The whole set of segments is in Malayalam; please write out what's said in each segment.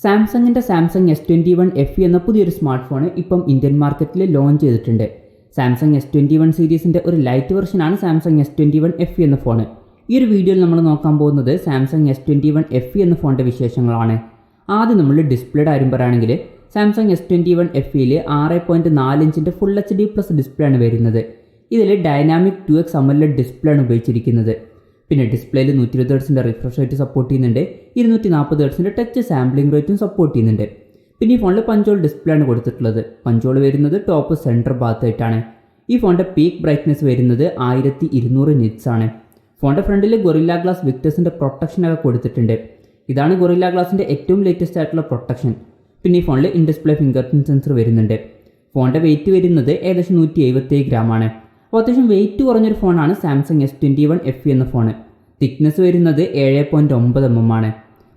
സാംസങ്ങിൻ്റെ സാംസങ് S21 FE എന്ന പുതിയൊരു സ്മാർട്ട് ഫോൺ ഇപ്പം ഇന്ത്യൻ മാർക്കറ്റിൽ ലോഞ്ച് ചെയ്തിട്ടുണ്ട്. സാംസങ് S21 സീരീസിൻ്റെ ഒരു ലൈറ്റ് വെർഷനാണ് സാംസങ് S21 FE എന്ന ഫോൺ. ഈ ഒരു വീഡിയോയിൽ നമ്മൾ നോക്കാൻ പോകുന്നത് സാംസങ് S21 FE എന്ന ഫോണിൻ്റെ വിശേഷങ്ങളാണ്. ആദ്യം നമ്മൾ ഡിസ്പ്ലേയുടെ കാര്യം പറയുകയാണെങ്കിൽ സാംസങ് S21 FEയിൽ 6.4 ഇഞ്ചിൻ്റെ ഫുൾ HD പ്ലസ് ഡിസ്പ്ലേ ആണ് വരുന്നത്. ഇതിൽ ഡൈനാമിക് 2x AMOLED ഡിസ്പ്ലേ ആണ് ഉപയോഗിച്ചിരിക്കുന്നത്. പിന്നെ ഡിസ്പ്ലേയിൽ 120 ഹെർട്സിൻ്റെ റിഫ്രഷ് റേറ്റ് സപ്പോർട്ട് ചെയ്യുന്നുണ്ട്, 240 ഹെർട്സിൻ്റെ ടച്ച് സാമ്പിളിംഗ് റേറ്റും സപ്പോർട്ട് ചെയ്യുന്നുണ്ട്. പിന്നെ ഈ ഫോണിൽ പഞ്ചോൾ ഡിസ്പ്ലേ ആണ് കൊടുത്തിട്ടുള്ളത്. പഞ്ചോൾ വരുന്നത് ടോപ്പ് സെൻറ്റർ ഭാഗത്തായിട്ടാണ്. ഈ ഫോണിൻ്റെ പീക്ക് ബ്രൈറ്റ്നസ് വരുന്നത് 1200 നിറ്റ്സ് ആണ്. ഫോണിൻ്റെ ഫ്രണ്ടിൽ ഗൊറില്ല ഗ്ലാസ് വിക്ടേഴ്സിൻ്റെ പ്രൊട്ടക്ഷനൊക്കെ കൊടുത്തിട്ടുണ്ട്. ഇതാണ് ഗൊറില്ല ഗ്ലാസിൻ്റെ ഏറ്റവും ലേറ്റസ്റ്റ് ആയിട്ടുള്ള പ്രൊട്ടക്ഷൻ. പിന്നെ ഈ ഫോണിൽ in display finger print sensor വരുന്നുണ്ട്. ഫോണിൻ്റെ വെയിറ്റ് വരുന്നത് ഏകദേശം 177 ഗ്രാമാണ്. അപ്പോൾ അത്യാവശ്യം വെയിറ്റ് കുറഞ്ഞൊരു ഫോണാണ് സാംസങ് S21 FE എന്ന ഫോൺ. തിക്നെസ് വരുന്നത് 7.9 mm ആണ്.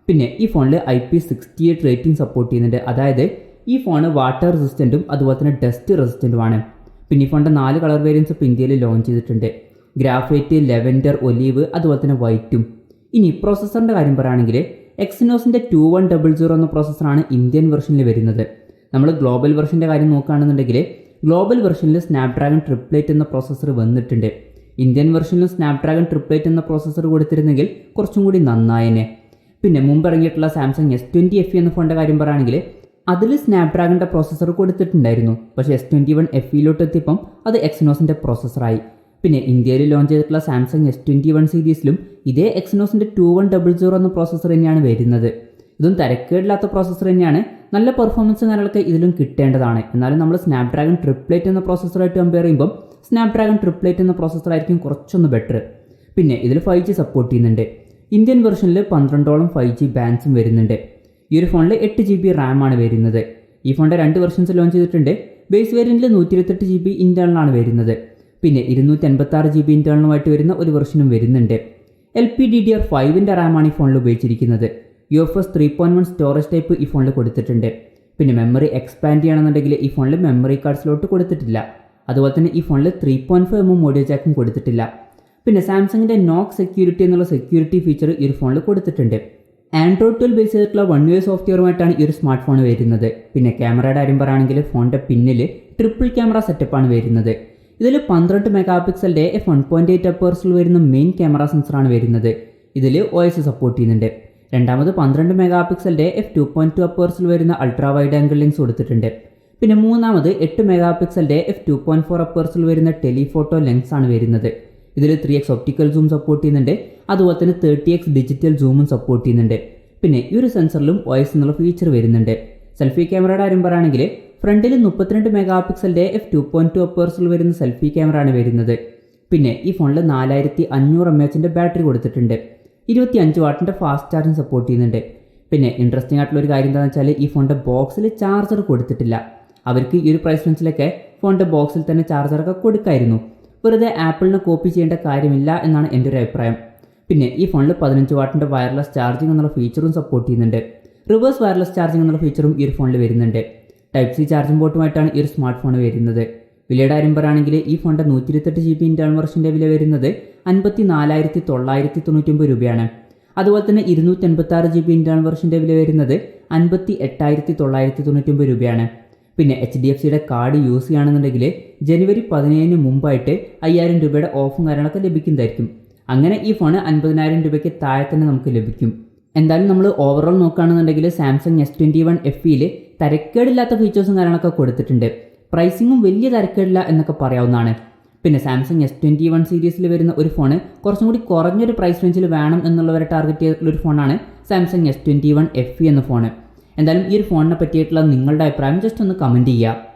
പിന്നെ ഈ ഫോണിൽ IP68 റേറ്റിംഗ് സപ്പോർട്ട് ചെയ്യുന്നുണ്ട്. അതായത് ഈ ഫോൺ വാട്ടർ റെസിസ്റ്റൻറ്റും അതുപോലെ തന്നെ ഡസ്റ്റ് റെസിസ്റ്റൻറ്റുമാണ്. പിന്നെ ഈ ഫോണിൻ്റെ 4 കളർ വേരിയൻസ് ഇപ്പോൾ ഇന്ത്യയിൽ ലോഞ്ച് ചെയ്തിട്ടുണ്ട്. ഗ്രാഫൈറ്റ്, ലെവൻഡർ, ഒലീവ്, അതുപോലെ തന്നെ വൈറ്റും. ഇനി പ്രോസസ്സറിൻ്റെ കാര്യം പറയുകയാണെങ്കിൽ എക്സിനോസിൻ്റെ 2100 എന്ന പ്രോസസ്സറാണ് ഇന്ത്യൻ വെർഷനിൽ വരുന്നത്. നമ്മൾ ഗ്ലോബൽ വെർഷൻ്റെ കാര്യം നോക്കുകയാണെന്നുണ്ടെങ്കിൽ ഗ്ലോബൽ വെർഷനിൽ സ്നാപ്ഡ്രാഗൺ 888 എന്ന പ്രോസസ്സർ വന്നിട്ടുണ്ട്. ഇന്ത്യൻ വെർഷനിലും സ്നാപ്ഡ്രാഗൺ 888 എന്ന പ്രോസസ്സർ കൊടുത്തിരുന്നെങ്കിൽ കുറച്ചും കൂടി നന്നായേനെ. പിന്നെ മുമ്പ് ഇറങ്ങിയിട്ടുള്ള സാംസങ് S20 FE എന്ന ഫോണിൻ്റെ കാര്യം പറയുകയാണെങ്കിൽ അതിൽ സ്നാപ്ഡ്രാഗണിൻ്റെ പ്രോസസ്സർ കൊടുത്തിട്ടുണ്ടായിരുന്നു. പക്ഷേ S21 FEയിലോട്ട് എത്തിയപ്പം അത് എക്സിനോസിൻ്റെ പ്രോസസ്സറായി. പിന്നെ ഇന്ത്യയിൽ ലോഞ്ച് ചെയ്തിട്ടുള്ള സാംസങ് S21 സീരീസിലും ഇതേ എക്സിനോസിൻ്റെ 2100 എന്ന പ്രോസസ്സർ തന്നെയാണ് വരുന്നത്. ഇതും തരക്കേടില്ലാത്ത പ്രോസസ്സർ തന്നെയാണ്. നല്ല പെർഫോമൻസ് കാര്യങ്ങളൊക്കെ ഇതിലും കിട്ടേണ്ടതാണ്. എന്നാലും നമ്മൾ സ്നാപ്ഡ്രാഗൺ 888 എന്ന പ്രോസസ്സറായിട്ട് കമ്പയർ ചെയ്യുമ്പോൾ സ്നാപ്ഡ്രാഗൺ 888 എന്ന പ്രോസസ്സറായിരിക്കും കുറച്ചൊന്ന് ബെറ്റർ. പിന്നെ ഇതിൽ 5G സപ്പോർട്ട് ചെയ്യുന്നുണ്ട്. ഇന്ത്യൻ വെർഷനിൽ 12ഓളം 5G ബാൻഡ്സും വരുന്നുണ്ട്. ഈ ഒരു ഫോണിൽ 8GB RAM ആണ് വരുന്നത്. ഈ ഫോണിൻ്റെ 2 വെർഷൻസ് ലോഞ്ച് ചെയ്തിട്ടുണ്ട്. ബേസ് വേരിയൻറ്റിൽ 128GB ഇൻറ്റേർണലാണ് വരുന്നത്. പിന്നെ 256GB ഇൻറ്റേർണലുമായിട്ട് വരുന്ന ഒരു വെർഷനും വരുന്നുണ്ട്. LPDDR5ൻ്റെ RAM ആണ് ഈ ഫോണിൽ ഉപയോഗിച്ചിരിക്കുന്നത്. UFS 3.1 സ്റ്റോറേജ് ടൈപ്പ് ഈ ഫോണിൽ കൊടുത്തിട്ടുണ്ട്. പിന്നെ മെമ്മറി എക്സ്പാൻഡ് ചെയ്യണമെന്നുണ്ടെങ്കിൽ ഈ ഫോണിൽ മെമ്മറി കാർഡ് സ്ലോട്ട് കൊടുത്തിട്ടില്ല. അതുപോലെ തന്നെ ഈ ഫോണിൽ 3.5 mm ഓഡിയോ ജാക്കും കൊടുത്തിട്ടില്ല. പിന്നെ സാംസങ്ങിൻ്റെ നോക്ക് സെക്യൂരിറ്റി എന്നുള്ള സെക്യൂരിറ്റി ഫീച്ചർ ഈ ഒരു ഫോണിൽ കൊടുത്തിട്ടുണ്ട്. ആൻഡ്രോയിഡ് 12 ബേസ് ചെയ്തിട്ടുള്ള 1UI സോഫ്റ്റ്വെയറുമായിട്ടാണ് ഈ ഒരു സ്മാർട്ട് ഫോൺ വരുന്നത്. പിന്നെ ക്യാമറയുടെ കാര്യം പറയുകയാണെങ്കിൽ ഫോണിൻ്റെ പിന്നിൽ ട്രിപ്പിൾ ക്യാമറ സെറ്റപ്പാണ് വരുന്നത്. ഇതിൽ 12 മെഗാപിക്സലിൻ്റെ f1.8 അപ്പേഴ്സിൽ വരുന്ന മെയിൻ ക്യാമറ സെൻസറാണ് വരുന്നത്. ഇതിൽ OS സപ്പോർട്ട് ചെയ്യുന്നുണ്ട്. രണ്ടാമത് 12 മെഗാപിക്സലിൻ്റെ f2.2 അപ്പേഴ്സിൽ വരുന്ന അൾട്രാ വൈഡ് ആംഗിൾ ലെൻസ് കൊടുത്തിട്ടുണ്ട്. പിന്നെ മൂന്നാമത് 8 മെഗാപിക്സലിൻ്റെ f2.4 അപ്പേഴ്സിൽ വരുന്ന ടെലിഫോട്ടോ ലെൻസ് ആണ് വരുന്നത്. ഇതിൽ 3x ഒപ്റ്റിക്കൽ സൂം സപ്പോർട്ട് ചെയ്യുന്നുണ്ട്. അതുപോലെ തന്നെ 30x ഡിജിറ്റൽ സൂമും സപ്പോർട്ട് ചെയ്യുന്നുണ്ട്. പിന്നെ ഈ ഒരു സെൻസറിലും OS എന്നുള്ള ഫീച്ചർ വരുന്നുണ്ട്. സെൽഫി ക്യാമറയുടെ കാര്യം പറയുകയാണെങ്കിൽ ഫ്രണ്ടിൽ 32 മെഗാപിക്സലിൻ്റെ f2.2 അപ്പേഴ്സിൽ വരുന്ന സെൽഫി ക്യാമറ ആണ് വരുന്നത്. പിന്നെ ഈ ഫോണിൽ 4500 mAh ബാറ്ററി കൊടുത്തിട്ടുണ്ട്. 25 വാട്ടിൻ്റെ ഫാസ്റ്റ് ചാർജിങ് സപ്പോർട്ട് ചെയ്യുന്നുണ്ട്. പിന്നെ ഇൻട്രസ്റ്റിംഗ് ആയിട്ടുള്ള ഒരു കാര്യം എന്താണെന്ന് വെച്ചാൽ ഈ ഫോണിൻ്റെ ബോക്സിൽ ചാർജർ കൊടുത്തിട്ടില്ല. അവർക്ക് ഈ ഒരു പ്രൈസ് റേഞ്ചിലൊക്കെ ഫോണിൻ്റെ ബോക്സിൽ തന്നെ ചാർജറൊക്കെ കൊടുക്കായിരുന്നു. വെറുതെ ആപ്പിളിനെ കോപ്പി ചെയ്യേണ്ട കാര്യമില്ല എന്നാണ് എൻ്റെ ഒരു അഭിപ്രായം. പിന്നെ ഈ ഫോണിൽ 15 വാട്ടിൻ്റെ വയർലെസ് ചാർജിങ് എന്നുള്ള ഫീച്ചറും സപ്പോർട്ട് ചെയ്യുന്നുണ്ട്. റിവേഴ്സ് വയർലെസ് ചാർജിങ് എന്നുള്ള ഫീച്ചറും ഈ ഒരു ഫോണിൽ വരുന്നുണ്ട്. Type-C ചാർജിംഗ് പോർട്ടുമായിട്ടാണ് ഈ ഒരു സ്മാർട്ട് ഫോൺ വരുന്നത്. വിലയുടെ കാര്യം പറയുകയാണെങ്കിൽ ഈ ഫോണിൻ്റെ 128GB ഇൻറ്റേർണൽ വെർഷൻ്റെ വില വരുന്നത് 54,999 രൂപയാണ്. അതുപോലെ തന്നെ 256GB ഇൻറ്റേർണൽ വെർഷൻ്റെ വില വരുന്നത് 58,999 രൂപയാണ്. പിന്നെ HDFCയുടെ കാർഡ് യൂസ് ചെയ്യുകയാണെന്നുണ്ടെങ്കിൽ ജനുവരി 17 മുമ്പായിട്ട് 5000 രൂപയുടെ ഓഫും കാര്യങ്ങളൊക്കെ ലഭിക്കുന്നതായിരിക്കും. അങ്ങനെ ഈ ഫോൺ 50,000 രൂപയ്ക്ക് താഴെ തന്നെ നമുക്ക് ലഭിക്കും. എന്തായാലും നമ്മൾ ഓവറോൾ നോക്കുകയാണെന്നുണ്ടെങ്കിൽ സാംസങ് S21 FEയിൽ തരക്കേടില്ലാത്ത ഫീച്ചേഴ്സും കാര്യങ്ങളൊക്കെ കൊടുത്തിട്ടുണ്ട്. പ്രൈസിങ്ങും വലിയ തരക്കേടില്ല എന്നൊക്കെ പറയാവുന്നതാണ്. പിന്നെ സാംസങ് S21 സീരീസിൽ വരുന്ന ഒരു ഫോണ് കുറച്ചും കൂടി കുറഞ്ഞൊരു പ്രൈസ് റേഞ്ചിൽ വേണം എന്നുള്ളവരെ ടാർഗറ്റ് ചെയ്തിട്ടുള്ളൊരു ഫോണാണ് സാംസങ് S21 FE എന്ന ഫോൺ. എന്തായാലും ഈ ഒരു ഫോണിനെ പറ്റിയിട്ടുള്ള നിങ്ങളുടെ അഭിപ്രായം ജസ്റ്റ് ഒന്ന് കമൻറ്റ് ചെയ്യുക.